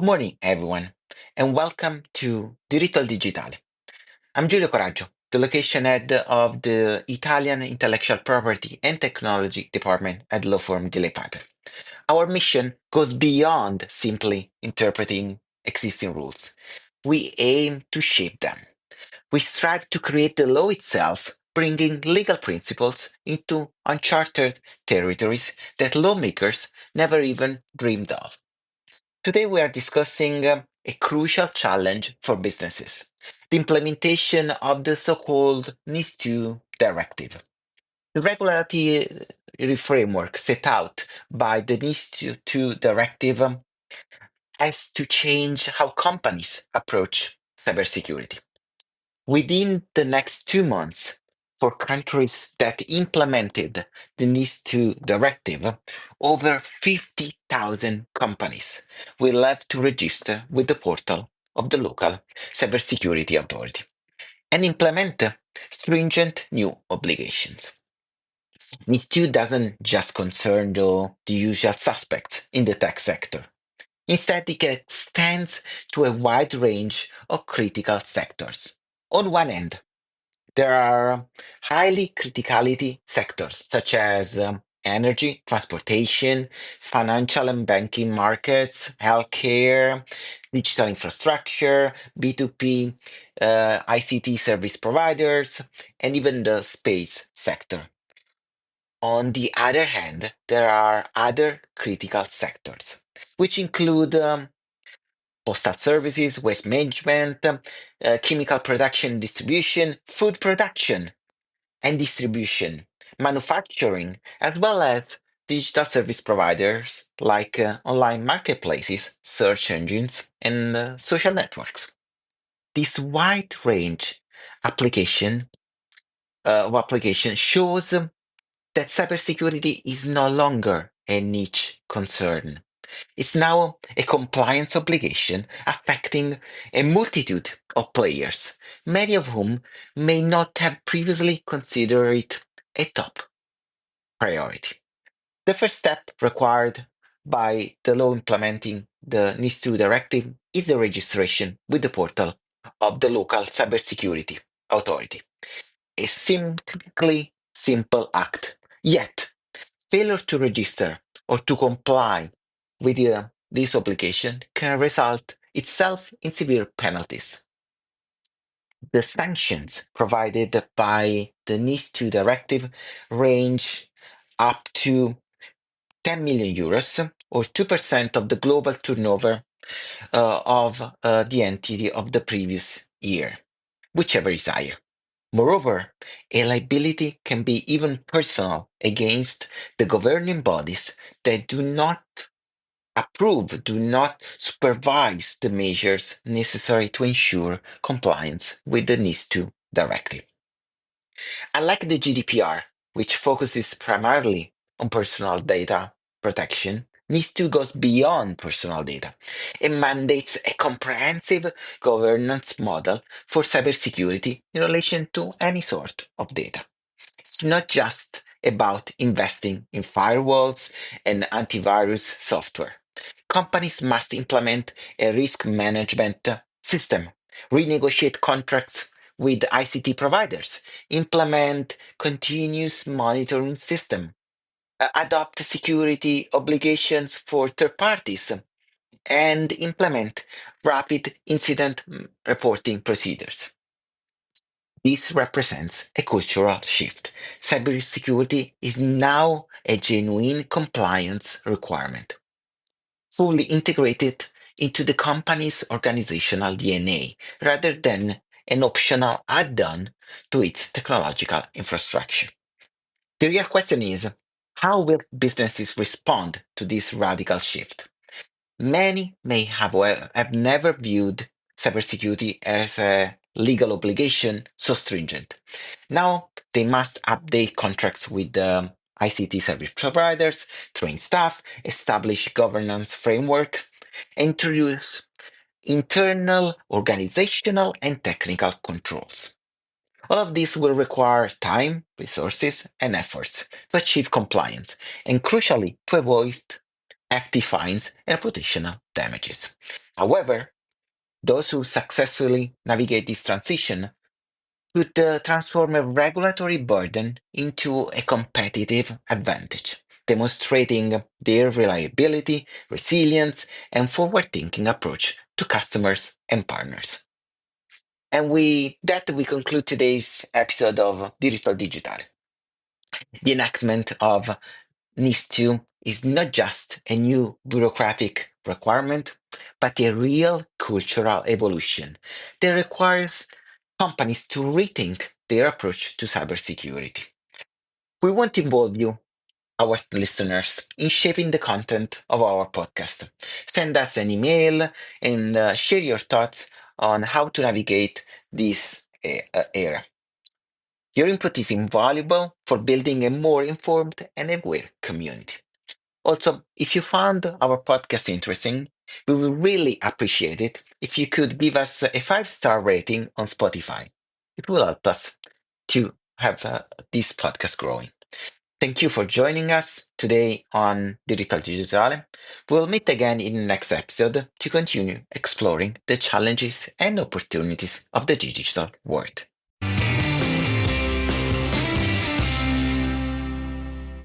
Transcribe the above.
Good morning, everyone, and welcome to Diritto al Digitale. I'm Giulio Coraggio, the location head of the Italian Intellectual Property and Technology Department at law firm Delay Piper. Our mission goes beyond simply interpreting existing rules. We aim to shape them. We strive to create the law itself, bringing legal principles into uncharted territories that lawmakers never even dreamed of. Today, we are discussing a crucial challenge for businesses: the implementation of the so called NIS2 directive. The regulatory framework set out by the NIS2 directive has to change how companies approach cybersecurity. Within the next 2 months, for countries that implemented the NIS2 directive, over 50,000 companies will have to register with the portal of the local cybersecurity authority and implement stringent new obligations. NIS2 doesn't just concern the usual suspects in the tech sector. Instead, it extends to a wide range of critical sectors. On one end, there are highly criticality sectors such as energy, transportation, financial and banking markets, healthcare, digital infrastructure, B2B, ICT service providers, and even the space sector. On the other hand, there are other critical sectors, which include postal services, waste management, chemical production and distribution, food production and distribution, manufacturing, as well as digital service providers like online marketplaces, search engines, and social networks. This wide range application of application shows that cybersecurity is no longer a niche concern. It's now a compliance obligation affecting a multitude of players, many of whom may not have previously considered it a top priority. The first step required by the law implementing the NIS2 directive is the registration with the portal of the local cybersecurity authority. A simply simple act. Yet, failure to register or to comply with this obligation can result itself in severe penalties. The sanctions provided by the NIS2 directive range up to 10 million euros or 2% of the global turnover of the entity of the previous year, whichever is higher. Moreover, a liability can be even personal against the governing bodies that do not approve, do not supervise the measures necessary to ensure compliance with the NIS2 directive. Unlike the GDPR, which focuses primarily on personal data protection, NIS2 goes beyond personal data. It mandates a comprehensive governance model for cybersecurity in relation to any sort of data. It's not just about investing in firewalls and antivirus software. Companies must implement a risk management system, renegotiate contracts with ICT providers, implement continuous monitoring system, adopt security obligations for third parties, and implement rapid incident reporting procedures. This represents a cultural shift. Cybersecurity is now a genuine compliance requirement, fully integrated into the company's organizational DNA rather than an optional add on to its technological infrastructure. The real question is, how will businesses respond to this radical shift? Many may have never viewed cybersecurity as a legal obligation so stringent. Now they must update contracts with ICT service providers, train staff, establish governance frameworks, introduce internal organizational and technical controls. All of this will require time, resources, and efforts to achieve compliance, and crucially, to avoid hefty fines, and reputational damages. However, those who successfully navigate this transition could transform a regulatory burden into a competitive advantage, demonstrating their reliability, resilience, and forward thinking approach to customers and partners. And we conclude today's episode of Digital Digital. The enactment of NIS 2 is not just a new bureaucratic requirement, but a real cultural evolution that requires companies to rethink their approach to cybersecurity. We want to involve you, our listeners, in shaping the content of our podcast. Send us an email and share your thoughts on how to navigate this era. Your input is invaluable for building a more informed and aware community. Also, if you found our podcast interesting, we would really appreciate it if you could give us a 5-star rating on Spotify. It will help us to have this podcast growing. Thank you for joining us today on Digital Digitale. We'll meet again in the next episode to continue exploring the challenges and opportunities of the digital world.